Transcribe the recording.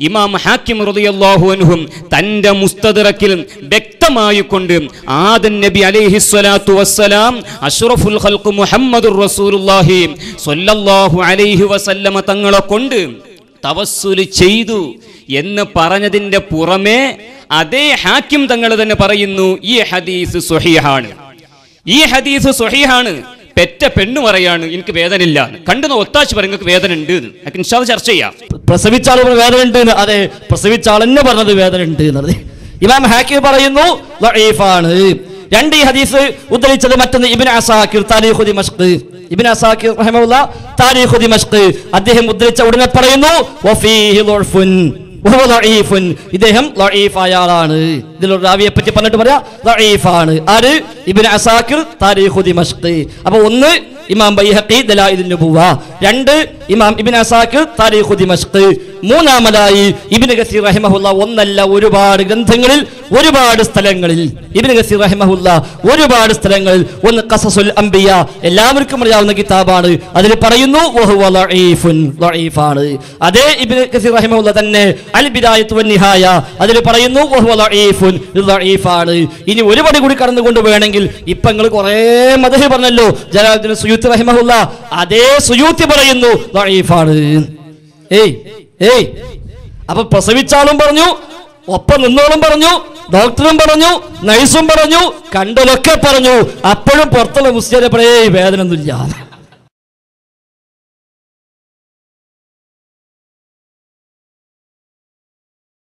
ഇമാം ഹാക്കിം റളിയല്ലാഹു അൻഹു തന്റെ മുസ്തദറക്കിൽ വ്യക്തമായി കൊണ്ട് ആദം നബി അലൈഹിസ്സലാത്തു വസ്സലാം അഷ്റഫുൽ ഖൽഖ് മുഹമ്മദുർ റസൂലുള്ളാഹി സ്വല്ലല്ലാഹു അലൈഹി വസല്ലമ തങ്ങളെ കൊണ്ട് തവസ്സുൽ ചെയ്തു എന്ന് പറഞ്ഞതിന്റെ പുറമെ അതേ ഹാക്കിം തങ്ങൾ തന്നെ പറയുന്നു ഈ ഹദീസ് സ്വഹീഹാണ്. ഈ ഹദീസ് സ്വഹീഹാണ്. പെറ്റ പെണ്ണ് പറയാണ് എനിക്ക് വേദന ഇല്ല, കണ്ടുന്ന ഒത്താശ പറയും നിങ്ങൾക്ക് വേദന ഉണ്ട്. ഇൻഷാ അല്ലാഹ് ചർച്ച ചെയ്യാം. പ്രസവിച്ച ആൾ വേദന ഉണ്ട്, അതെ പ്രസവിച്ച ആൾ തന്നെ പറഞ്ഞത് വേദന ഉണ്ട് എന്നത് ഇമാം ഹാക്കിം പറയുന്നു ദഈഫാണ്. രണ്ട് ഈ ഹദീസ് ഉദ്ധരിച്ചത് മറ്റൊന്ന് ഇബ്നു അസാകിർ താരീഖു ദിമഷ്ക്. ഇബ്നു അസാകിർ റഹിമഹുല്ലാഹ് താരീഖു ദിമഷ്ക് അദ്ദേഹം ഉദ്ധരിച്ച ഉടനെ പറയുന്നു വഫീഹി ദുഅഫുൻ വഹുവ ദഈഫുൻ, ഇദ്ദേഹം ദഈഫായ ആളാണ്. ഇതിലൊരു റാവിയെ പറ്റി പറഞ്ഞിട്ട് പറയാ ദഈഫാണ്. ആര്? ഇബ്നു അസാകിർ താരീഖു ദിമഷ്ക്. അപ്പോൾ ഒന്ന് ഇമാം ബൈഹഖി ദലായിലുൻ നുബുവ, രണ്ട് ഇമാം ഇബ്നു അസാകിർ താരീഖു ദിമഷ്ക്, മൂന്നാമതായി ഇബ്നു കസീർ റഹിമഹുല്ലാഹ് ഒന്നല്ല ഒരുപാട് ഗ്രന്ഥങ്ങളിൽ ഒരുപാട് സ്ഥലങ്ങളിൽ ഇബ്നു കസീർ റഹിമഹുല്ലാഹ് ഒരുപാട് സ്ഥലങ്ങളിൽ ഒന്ന് ഖസസുൽ അംബിയ എല്ലാവർക്കും അറിയാവുന്ന കിതാബാണ്, അതിൽ പറയുന്നു വഹുവ ദഈഫുൻ, ദഈഫാണ്. അതേ ഇബ്നു കസീർ റഹിമഹുല്ലാഹ് തന്നെ അൽ ബിദായത്തു വൻ നിഹായ അതിൽ പറയുന്നു വഹുവ ദഈഫുൻ, ദഈഫാണ്. ഇനി ഒരുപടി കൂടി കടന്നുകൊണ്ട് വേണമെങ്കിൽ ഇപ്പൊ നിങ്ങൾ കുറേ മദ്ഹ് പറഞ്ഞല്ലോ, ജലാലുദ്ദീൻ സുയൂത്തി റഹിമഹുല്ലാഹ് അതേ സുയൂത്തി പറയുന്നു ദഈഫാണ്. അപ്പൊ പ്രസവിച്ചാളും പറഞ്ഞു, ഒപ്പം നിന്നോളും പറഞ്ഞു, ഡോക്ടറും പറഞ്ഞു, നഴ്സും പറഞ്ഞു, കണ്ടലൊക്കെ പറഞ്ഞു, അപ്പോഴും പുറത്തുള്ള മുസ്ലിം വേദന ഒന്നുമില്ല.